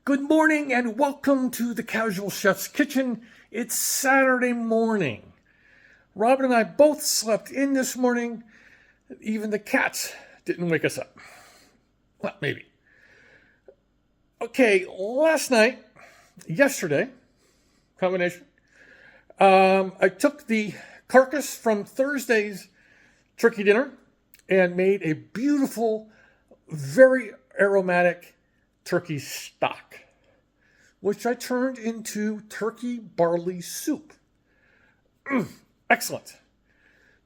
Good morning and welcome to the Casual Chef's Kitchen. It's Saturday morning. Robin and I both slept in this morning. Even the cats didn't wake us up. Well, maybe. Okay, yesterday, combination, I took the carcass from Thursday's turkey dinner and made a beautiful, very aromatic turkey stock, which I turned into turkey barley soup. Excellent.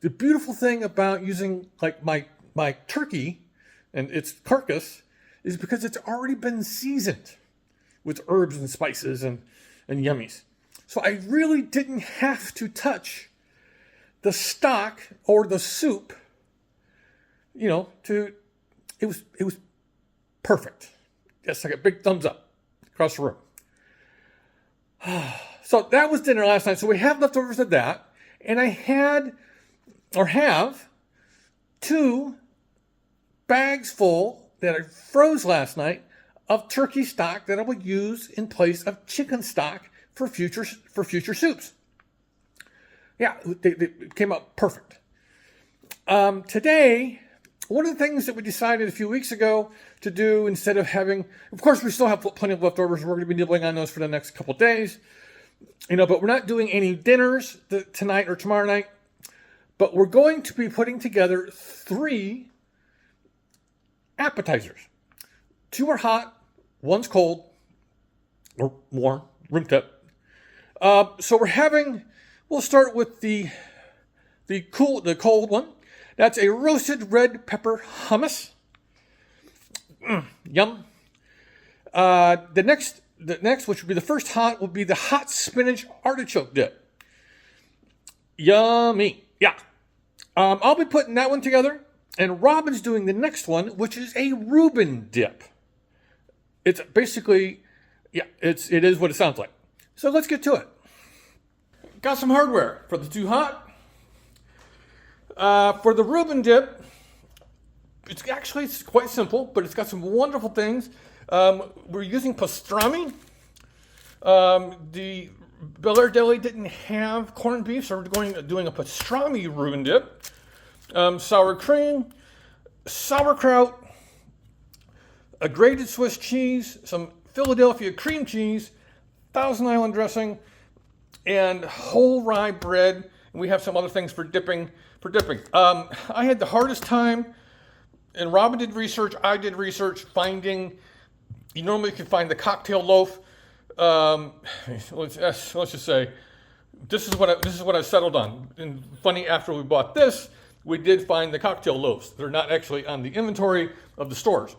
The beautiful thing about using like my turkey and its carcass is because it's already been seasoned with herbs and spices and yummies. So I really didn't have to touch the stock or the soup, it was perfect. Yes, I got a big thumbs up across the room. So that was dinner last night. So we have leftovers of that. And I have 2 bags full that I froze last night of turkey stock that I will use in place of chicken stock for future soups. Yeah, they came out perfect. Today, one of the things that we decided a few weeks ago to do, instead of having, of course, we still have plenty of leftovers. We're going to be nibbling on those for the next couple of days, but we're not doing any dinners tonight or tomorrow night. But we're going to be putting together 3 appetizers. 2 are hot, 1's cold or warm, room temp. So we'll start with the cold one. That's a roasted red pepper hummus. Yum. The next, which would be the first hot, will be the Hot Spinach Artichoke Dip. Yummy. Yeah. I'll be putting that one together, and Robin's doing the next one, which is a Reuben Dip. It's basically, it is what it sounds like. So let's get to it. Got some hardware for the 2 hot. For the Reuben Dip, it's quite simple, but it's got some wonderful things. We're using pastrami. The Bel Air Deli didn't have corned beef, so we're doing a pastrami Reuben Dip. Sour cream, sauerkraut, a grated Swiss cheese, some Philadelphia cream cheese, Thousand Island dressing, and whole rye bread. And we have some other things for dipping. I had the hardest time, and Robin did research, I did research, finding, you normally can find the cocktail loaf. Let's just say, this is what I settled on. And funny, after we bought this, we did find the cocktail loaves. They're not actually on the inventory of the stores.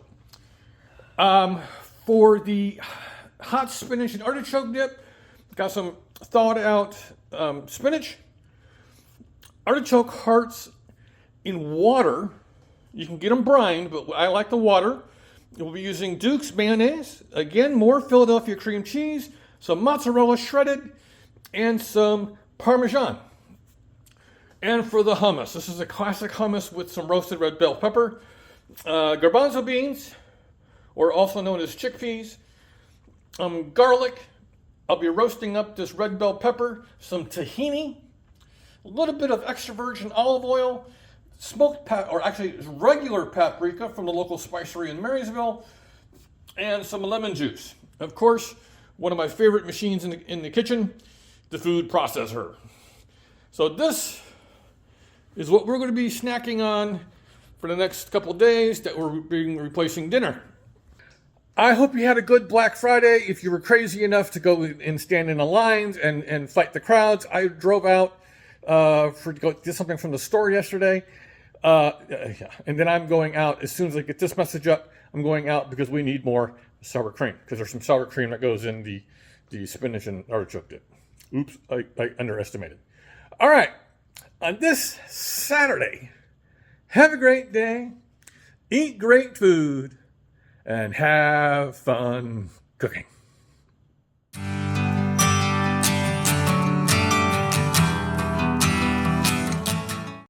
For the hot spinach and artichoke dip, got some thawed out spinach, artichoke hearts in water. You can get them brined, but I like the water. We'll be using Duke's mayonnaise. Again, more Philadelphia cream cheese, some mozzarella shredded, and some Parmesan. And for the hummus, this is a classic hummus with some roasted red bell pepper, garbanzo beans, or also known as chickpeas, garlic. I'll be roasting up this red bell pepper, some tahini, a little bit of extra virgin olive oil, regular paprika from the local spicery in Marysville, and some lemon juice. Of course, one of my favorite machines in the kitchen, the food processor. So this is what we're going to be snacking on for the next couple of days that we're replacing dinner. I hope you had a good Black Friday. If you were crazy enough to go and stand in the lines and fight the crowds, I drove out to go get something from the store yesterday. And then I'm going out as soon as I get this message up. I'm going out because we need more sour cream, because there's some sour cream that goes in the spinach and artichoke dip. Oops, I underestimated. All right, on this Saturday, have a great day, eat great food, and have fun cooking.